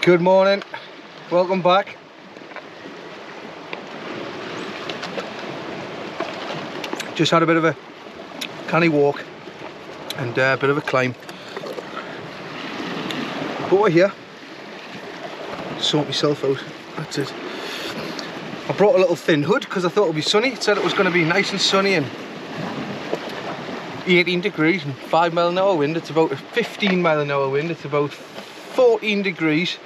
Good morning, welcome back. Just had a bit of a canny walk and a bit of a climb. But we're here. Sort myself out, that's it. I brought a little thin hood because I thought it would be sunny. It said it was going to be nice and sunny and 18 degrees and 5-mile-an-hour wind. It's about a 15-mile-an-hour wind. It's about 14 degrees.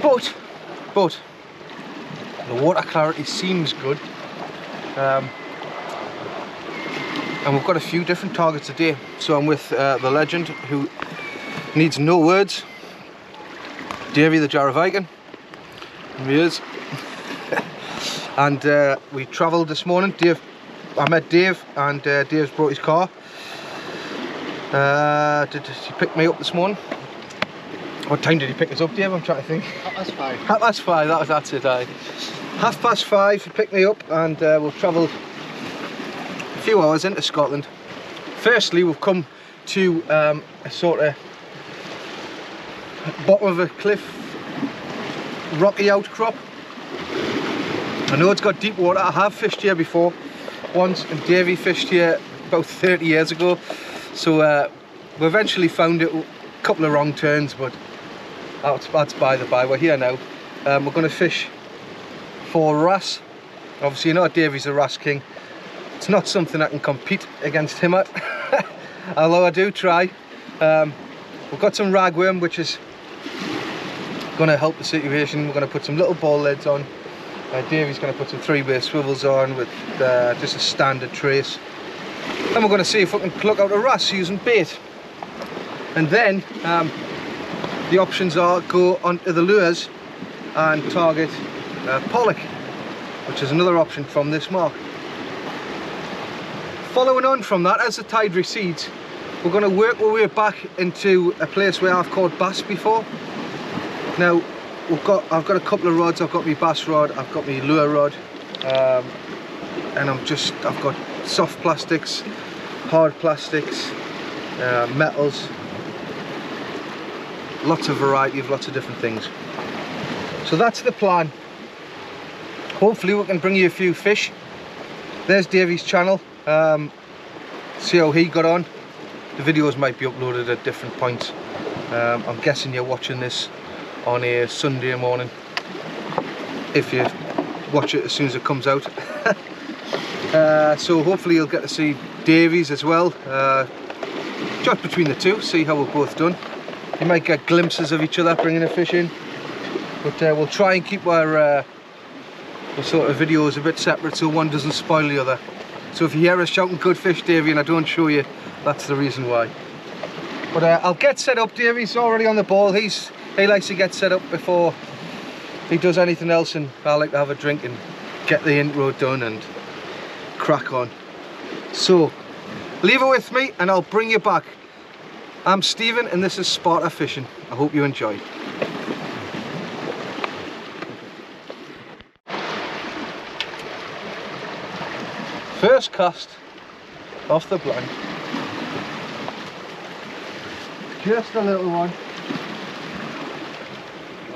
But the water clarity seems good, and we've got a few different targets today. So I'm with the legend who needs no words, Davey the Jaravican. Here he is. And we travelled this morning. I met Dave, and Dave's brought his car. Did he pick me up this morning? What time did he pick us up, Dave? I'm trying to think. 5:30. 5:30, that's it, aye. 5:30 he picked me up, and we've travelled a few hours into Scotland. Firstly, we've come to a sort of bottom of a cliff, rocky outcrop. I know it's got deep water. I have fished here before once, and Davey fished here about 30 years ago. So we eventually found it. A couple of wrong turns, but that's by the by. We're here now. We're going to fish for wrasse. Obviously, you know Davey's a wrasse king. It's not something I can compete against him at, although I do try. We've got some ragworm, which is going to help the situation. We're going to put some little ball leads on. Davey's going to put some 3-way swivels on with just a standard trace. Then we're going to see if we can pluck out a wrasse using bait. And then the options are go onto the lures and target pollock, which is another option from this mark. Following on from that, as the tide recedes, we're going to work our way back into a place where I've caught bass before. Now I've got a couple of rods. I've got my bass rod, I've got my lure rod, and I've got soft plastics, hard plastics, metals, lots of variety of lots of different things. So that's the plan. Hopefully we can bring you a few fish. There's Davey's channel. See how he got on. The videos might be uploaded at different points. I'm guessing you're watching this on a Sunday morning, if you watch it as soon as it comes out. So hopefully you'll get to see Davey's as well, just between the two, see how we're both done. You might get glimpses of each other bringing a fish in, but we'll try and keep our sort of videos a bit separate so one doesn't spoil the other. So if you hear us shouting good fish, Davey, and I don't show you, that's the reason why. But I'll get set up. Davey's already on the ball. He likes to get set up before he does anything else, and I like to have a drink and get the intro done and crack on. So leave it with me and I'll bring you back. I'm Stephen and this is Sparta Fishing. I hope you enjoy. First cast off the blind. Just a little one.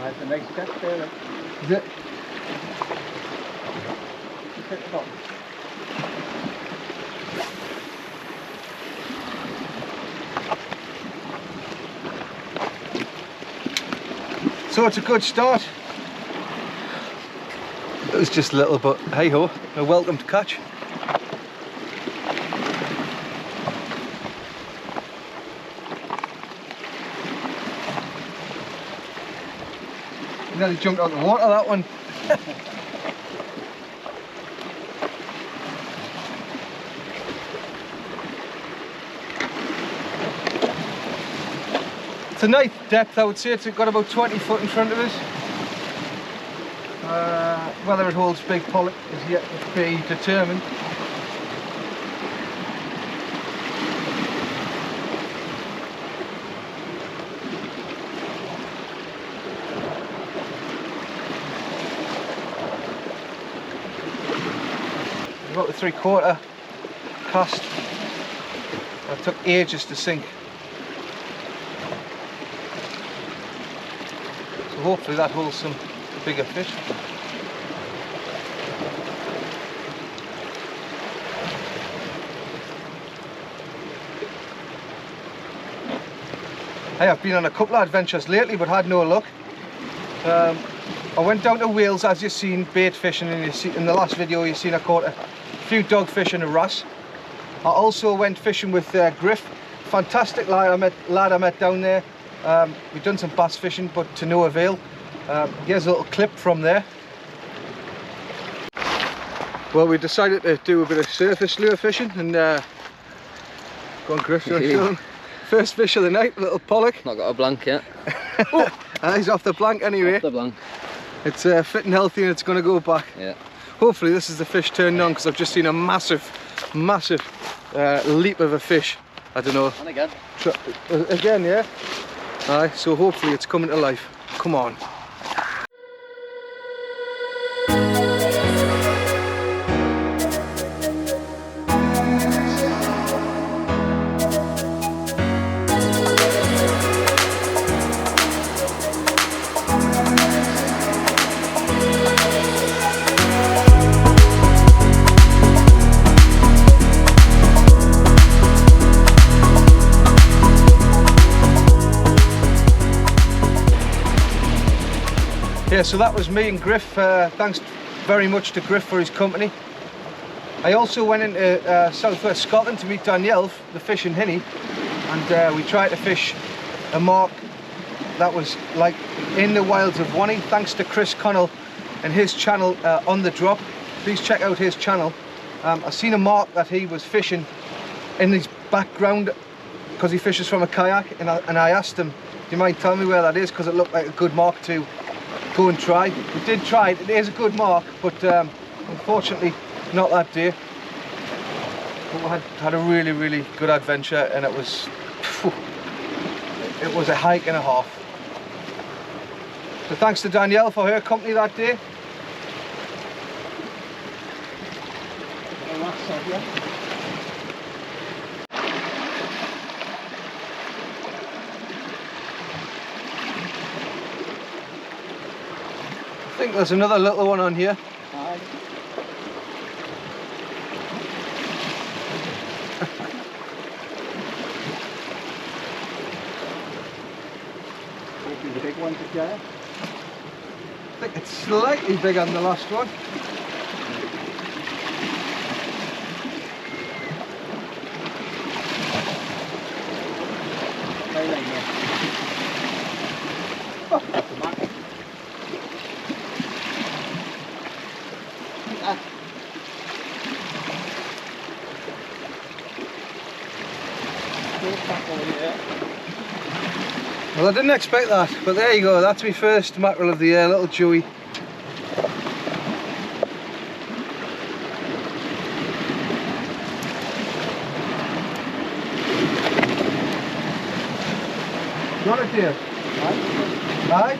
Right, the next catch there. Look. Is it? Just hit the bottom. So it's a good start. It was just little, but hey ho, a welcome to catch. Nearly jumped out of the water, that one. It's a nice depth, I would say. It's got about 20 foot in front of us. whether it holds big pollock is yet to be determined. About the 3/4 cast. It took ages to sink. So hopefully that holds some bigger fish. Hey, I've been on a couple of adventures lately but had no luck. I went down to Wales, as you've seen, bait fishing, and in the last video you've seen I caught a few dogfish and a wrasse. I also went fishing with Griff, fantastic lad I met down there. We've done some bass fishing but to no avail. Here's a little clip from there. Well, we decided to do a bit of surface lure fishing and go on, Griff, you want to show them? First fish of the night, little pollock. Not got a blank yet. He's off the blank anyway. Off the blank. It's fit and healthy and it's going to go back. Yeah. Hopefully this is the fish turned on, because I've just seen a massive leap of a fish. I don't know. And again. Again, yeah? Aye, so hopefully it's coming to life. Come on. Yeah, so that was me and Griff. Thanks very much to Griff for his company. I also went into southwest Scotland to meet Danielle, the fishing hinny, and we tried to fish a mark that was like in the wilds of Wanny, thanks to Chris Connell and his channel On The Drop. Please check out his channel. I seen a mark that he was fishing in his background because he fishes from a kayak, and I asked him, do you mind telling me where that is, because it looked like a good mark to go and try. We did try it. It is a good mark, but unfortunately not that day. But we had a really good adventure, and it was a hike and a half. So thanks to Danielle for her company that day. I think there's another little one on here. The big one together. I think it's slightly bigger than the last one. Oh, that's a mark. Well, I didn't expect that, but there you go. That's my first mackerel of the year, little Joey. Got it, dear? Aye?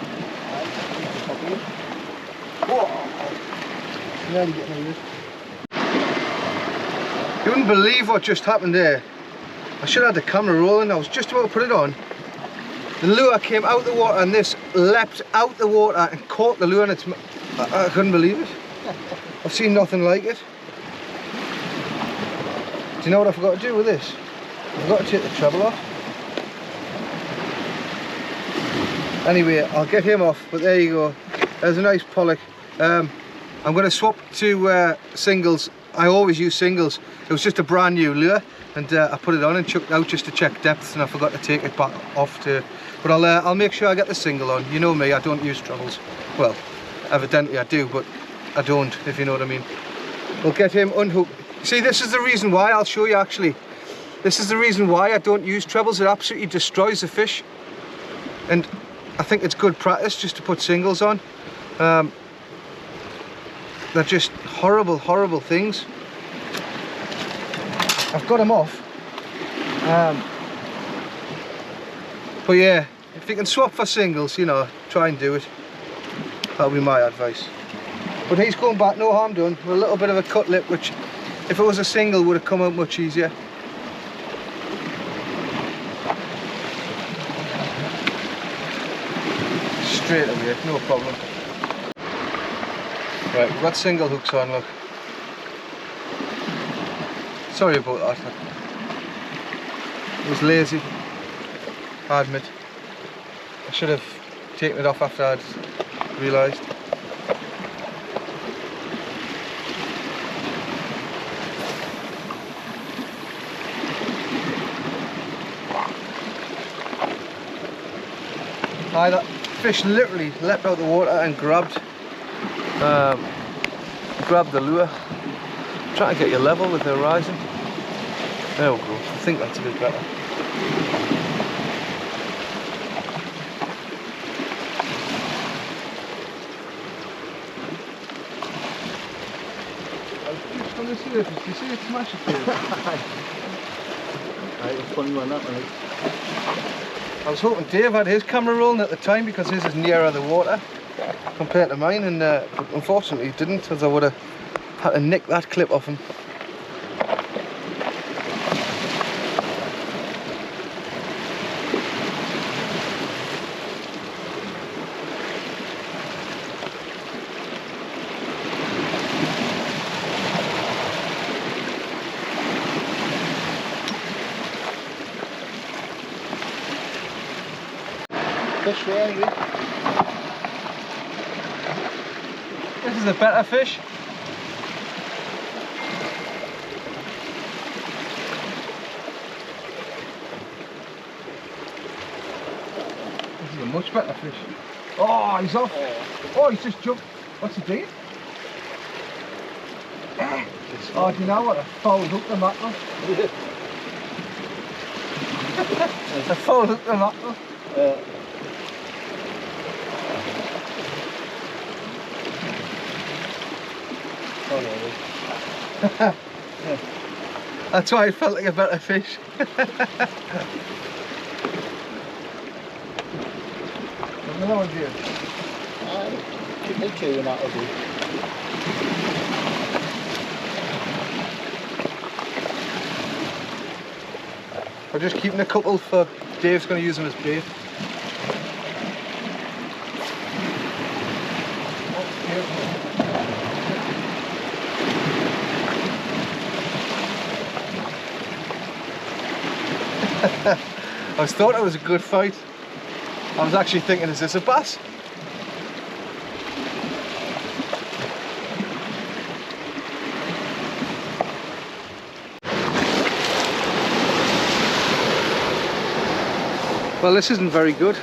Whoa! Nearly getting over it. You wouldn't believe what just happened there. I should have had the camera rolling. I was just about to put it on. The lure came out the water and this leapt out the water and caught the lure, and it's... I couldn't believe it. I've seen nothing like it. Do you know what I forgot to do with this? I forgot to take the treble off. Anyway, I'll get him off, but there you go. There's a nice pollock. I'm going to swap to singles. I always use singles. It was just a brand new lure, and I put it on and chucked it out just to check depth, and I forgot to take it back off to... But I'll make sure I get the single on. You know me, I don't use trebles. Well, evidently I do, but I don't, if you know what I mean. We'll get him unhooked. See, this is the reason why. I'll show you actually. This is the reason why I don't use trebles. It absolutely destroys the fish, and I think it's good practice just to put singles on. they're just horrible, horrible things. I've got them off. But yeah, if you can swap for singles, you know, try and do it. That'll be my advice. But he's going back, no harm done, with a little bit of a cut lip, which if it was a single would have come out much easier. Straight away, no problem. Right, we've got single hooks on, look. Sorry about that. It was lazy, I admit. I should have taken it off after I'd realised. Aye, that fish literally leapt out the water and grabbed the lure. Trying to get you level with the horizon. There we go. I think that's a bit better. Just on the surface, you see it smash it there? Right, it's funny one, that one. I was hoping Dave had his camera rolling at the time because his is nearer the water compared to mine, and unfortunately he didn't, as I would have had to nick that clip off him. Fish there, anyway. This is a better fish. This is a much better fish. Oh, he's off. Oh, he's just jumped. What's he doing? Oh, do you know what? I fouled hooked the mackerel. I fouled hooked the mackerel. That's why I felt like a better fish. Another one, dear. Keep me two and that'll do. I'm just keeping a couple for Dave's going to use them as bait. I thought it was a good fight. I was actually thinking, is this a bass? Well, this isn't very good.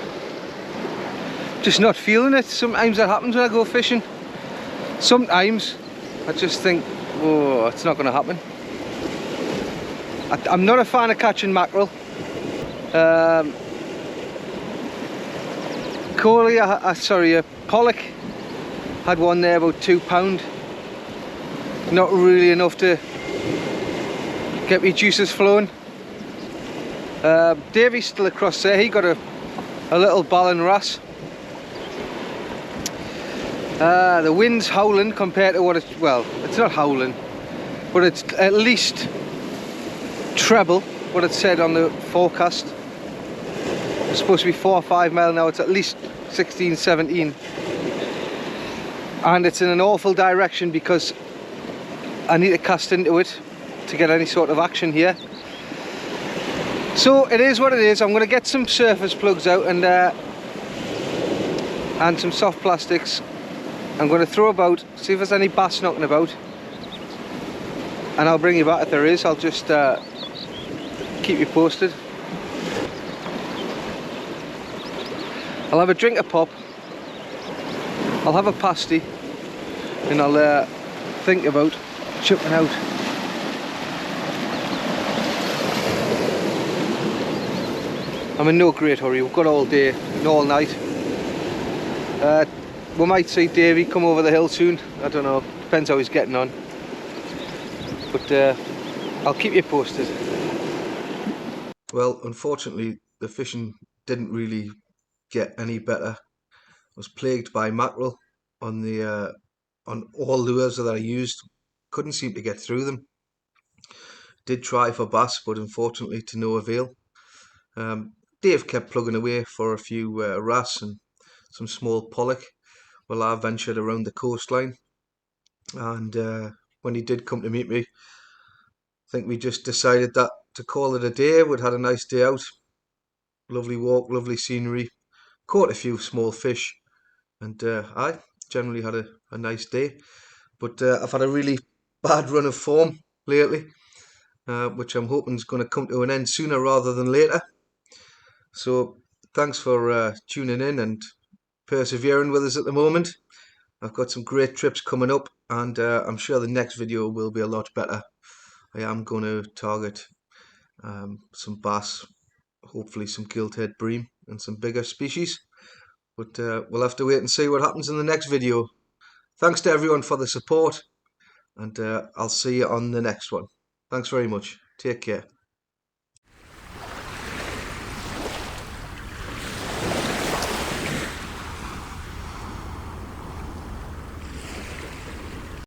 Just not feeling it. Sometimes that happens when I go fishing. Sometimes I just think, oh, it's not going to happen. I'm not a fan of catching mackerel. Pollock had one there about £2. Not really enough to get me juices flowing. Davey's still across there. He got a little ballon wrasse. The wind's howling compared to what it's, well, it's not howling, but it's at least treble what it said on the forecast. It's supposed to be 4 or 5 mile now. It's at least 16, 17, and it's in an awful direction because I need to cast into it to get any sort of action here. So it is what it is. I'm going to get some surface plugs out and some soft plastics. I'm going to throw about, see if there's any bass knocking about, and I'll bring you back if there is. I'll just keep you posted. I'll have a drink of pop, I'll have a pasty, and I'll think about chipping out. I'm in no great hurry. We've got all day and all night. we might see Davey come over the hill soon. I don't know, depends how he's getting on. But I'll keep you posted. Well, unfortunately, the fishing didn't really get any better. I was plagued by mackerel on the on all lures that I used. Couldn't seem to get through them. Did try for bass, but unfortunately to no avail. Dave kept plugging away for a few wrasse and some small pollock while I ventured around the coastline. And when he did come to meet me, I think we just decided that to call it a day. We'd had a nice day out, lovely walk, lovely scenery, caught a few small fish, and I generally had a nice day. But I've had a really bad run of form lately, which I'm hoping is going to come to an end sooner rather than later. So thanks for tuning in and persevering with us at the moment. I've got some great trips coming up, and I'm sure the next video will be a lot better. I am going to target some bass, hopefully some gilt-head bream and some bigger species. But we'll have to wait and see what happens in the next video. Thanks to everyone for the support, and I'll see you on the next one. Thanks very much. Take care.